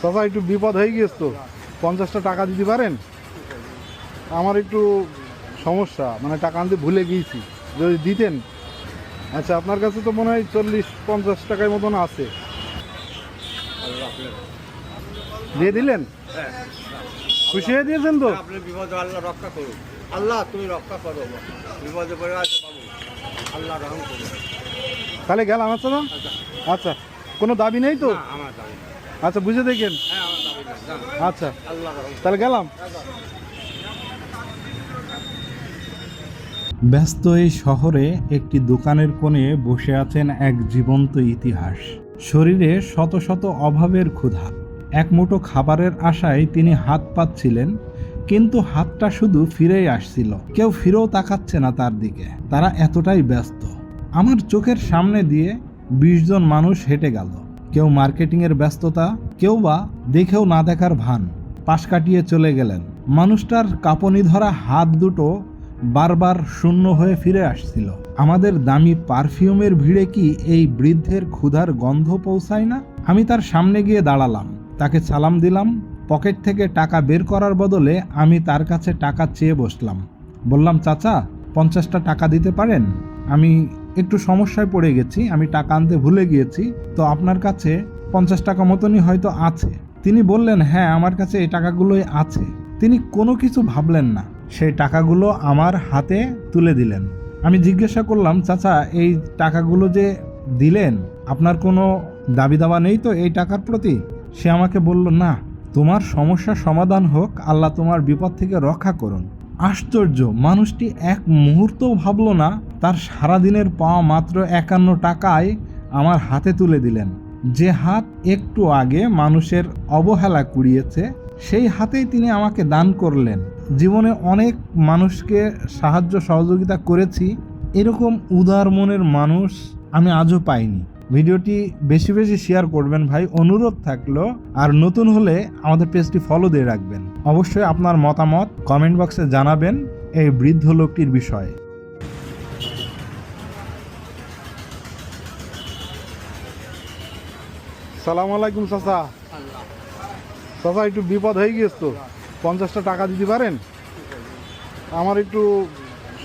চাচা একটু বিপদ হয়ে গিয়েছে তো, 50টা টাকা দিতে পারেন? আমার একটু সমস্যা, মানে টাকা আনতে ভুলে গিয়েছি, যদি দিতেন। আচ্ছা, আপনার কাছে তো মনে হয় 40-50 টাকার মতন আছে, দিয়ে দিলেন? খুশি হয়ে দিয়েছেন তো? আপনি বিপদ আল্লাহ রক্ষা করুন, আল্লাহ তুমি রক্ষা করো, বিপদে পড়ে আছে বাবু, আল্লাহ রহম করুন। তাহলে গেলাম। আচ্ছা না, আচ্ছা, কোনো দাবি নেই তো? আমার দাবি না। আচ্ছা, বুঝে দেখেন। হ্যাঁ, আমার দাবি না, জান। আচ্ছা, আল্লাহ রহম করুন। তাহলে গেলাম। ব্যস্ত এই শহরে একটি দোকানের কোণে বসে আছেন এক জীবন্ত ইতিহাস। শরীরে শত শত অভাবের ক্ষুধা, এক মুঠো খাবারের আশায় তিনি হাত পাচ্ছিলেন, কিন্তু হাতটা শুধু ফিরেই আসছিল। কেউ ফিরেও তাকাচ্ছে না তার দিকে, তারা এতটাই ব্যস্ত। আমার চোখের সামনে দিয়ে 20 জন মানুষ হেঁটে গেল। কেউ মার্কেটিংয়ের ব্যস্ততা, কেউ বা দেখেও না দেখার ভান, পাশ কাটিয়ে চলে গেলেন। মানুষটার কাঁপনি ধরা হাত দুটো বারবার শূন্য হয়ে ফিরে আসছিল। আমাদের দামি পারফিউমের ভিড়ে কি এই বৃদ্ধের ক্ষুধার গন্ধ পৌঁছায় না? আমি তার সামনে গিয়ে দাঁড়ালাম, তাকে সালাম দিলাম। পকেট থেকে টাকা বের করার বদলে আমি তার কাছে টাকা চেয়ে বসলাম। বললাম, চাচা 50টা টাকা দিতে পারেন? আমি একটু সমস্যায় পড়ে গেছি, আমি টাকা আনতে ভুলে গিয়েছি, তো আপনার কাছে 50 টাকা মতনই হয়তো আছে। তিনি বললেন, হ্যাঁ, আমার কাছে এই টাকাগুলোই আছে। তিনি কোনো কিছু ভাবলেন না, সেই টাকাগুলো আমার হাতে তুলে দিলেন। আমি জিজ্ঞাসা করলাম, চাচা এই টাকাগুলো যে দিলেন, আপনার কোনো দাবি দাওয়া নেই তো এই টাকার প্রতি? সে আমাকে বলল, না, তোমার সমস্যা সমাধান হোক, আল্লাহ তোমার বিপদ থেকে রক্ষা করুন। আশ্চর্য, মানুষটি এক মুহূর্তও ভাবল না, তার সারাদিনের পাওয়া মাত্র 51 টাকায় আমার হাতে তুলে দিলেন। যে হাত একটু আগে মানুষের অবহেলা কুড়িয়েছে, সেই হাতেই তিনি আমাকে দান করলেন। জীবনে অনেক মানুষকে সাহায্য সহযোগিতা করেছি, এরকম উদার মনের মানুষ আমি আজও পাইনি। ভিডিওটি বেশি বেশি শেয়ার করবেন ভাই, অনুরোধ থাকলো। আর নতুন হলে আমাদের পেজটি ফলো দিয়ে রাখবেন। অবশ্যই আপনার মতামত কমেন্ট বক্সে জানাবেন এই বৃদ্ধ লোকটির বিষয়ে। সালাম আলাইকুম চাচা। চাচা একটু বিপদ হয়ে গিয়েছে তো, 50টা টাকা দিতে পারেন? আমার একটু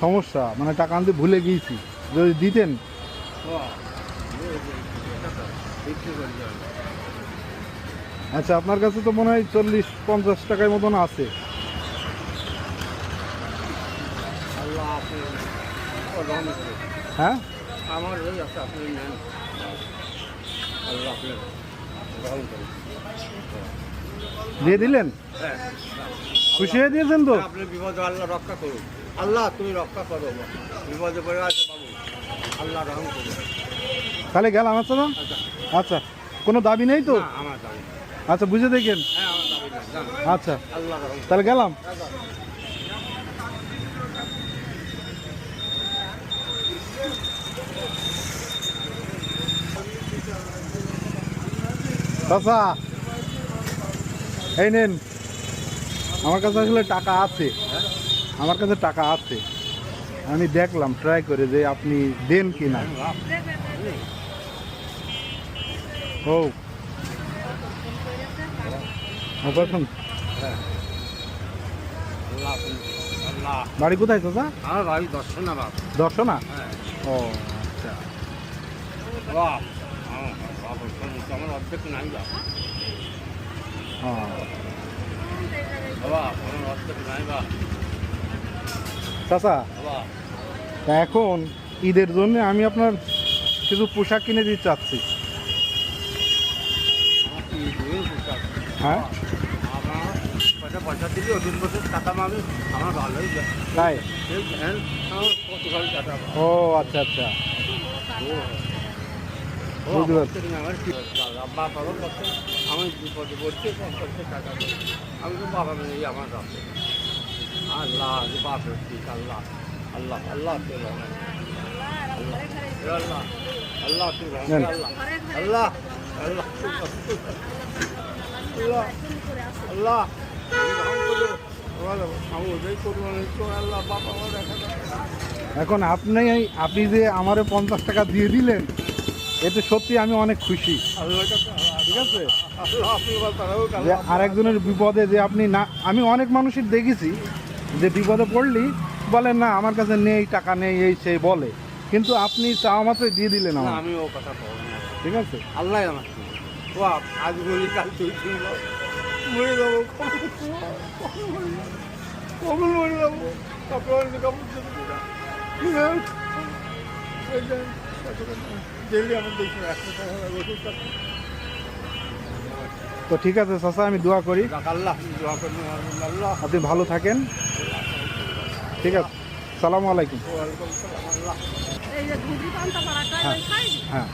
সমস্যা, মানে টাকা আনতে ভুলে গিয়েছি, যদি দিতেন। আচ্ছা, আপনার কাছে তো মনে হয় 40-50 টাকার মতন আছে, আল্লাহ আপনি রহম করুন। হ্যাঁ? আমার ওই আছে, আপনি নেন, আল্লাহ আপনি রহম করুন। দিয়ে দিলেন? হ্যাঁ, খুশি হয়ে দিয়েছেন তো? আপনি বিপদে আল্লাহ রক্ষা করুন, আল্লাহ তুমি রক্ষা করো, বিপদে পড়ে আছে বাবু, আল্লাহ রহম করুন। তাহলে গেলাম। আচ্ছা না, আচ্ছা, কোনো দাবি নেই তো? আমার দাবি না। আচ্ছা, বুঝে দেখেন। হ্যাঁ, আমার দাবি না, জান। আচ্ছা, আল্লাহ রহম করুন। তাহলে গেলাম। চাচা এই নেন, আমার কাছে আসলে টাকা আছে, আমার কাছে টাকা আছে। আমি দেখলাম ট্রাই করে যে আপনি দেন কি না। ও এখন আল্লাহ আল্লাহ। বাড়ি কোথায় চাচা? আমার বাড়ি দর্শনাবাদ। দর্শনা? হ্যাঁ, ও আচ্ছা। বাহ, আমার অর্ধেক নাই বা হ্যাঁ, বাবা, আমার অর্ধেক নাই বা চাচা বাবা। তা এখন ঈদের জন্য আমি আপনার কিছু পোশাক কিনে দিতে চাচ্ছি। আমার কি দুই পোশাক? হ্যাঁ, আমার পয়সা দিলে ওদিন বছর টাকা মারবে, আমার ভালোই যায়। তাই? এই ভ্যান আমার কত ভালো টাকা পাবো। ও আচ্ছা আচ্ছা, ও বুঝতে আমার পারছি। থেকে আমার কি বাবা বাবা করছে, আমি বিপদে পড়ছে, করছে টাকা দেবে। আমি তো বাবা নেই আমার কাছে। আল্লাহ বাপের ঠিক, আল্লাহ আল্লাহ আল্লাহ তুই রহমান, আল্লাহ আল্লাহ তুই রহমান, আল্লাহ আল্লাহ আল্লাহ আল্লাহ আল্লাহ আমি ওটাই করবো আল্লাহ বাবা আমার দেখা যায়। এখন আপনি যে আমারে 50 টাকা দিয়ে দিলেন, এতে সত্যি আমি অনেক খুশি। আল্লাহ ঠিক আছে। আল্লাহ আপনি তারাও যে আরেকজনের বিপদে যে আপনি না, আমি অনেক মানুষই দেখেছি যে বিপদে পড়লি বলেন না আমার কাছে নেই, টাকা নেই, এই সেই বলে, কিন্তু আপনি চাওয়া মাত্রই দিয়ে দিলেন আমার। আমি ও কথা বলবো না। ঠিক আছে, আল্লাহ আমার ও আজ বলি কাল তুই মরে যাবো, কখন মরে যাবো আপনার ডেলি আমার দেখি 100 টাকা ওষুধ তো ঠিক আছে চাচা, আমি দোয়া করি আল্লাহ দোয়া করুন আল্লাহ। আপনি ভালো থাকেন। ঠিক আছে, সালামু আলাইকুম। ওয়ালাইকুম সালাম আল্লাহ। এই যে ঘুগরি পান্তা পাড়াটা হ্যাঁ। ওই খাই হ্যাঁ,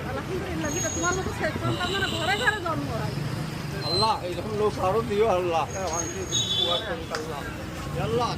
আলহামদুলিল্লাহ, যেটা তোমার মতো শেষ সন্তান মানে ঘরে ঘরে জন্ম হয়। আল্লাহ এইরকম লোক আরো দিও আল্লাহ। আল্লাহ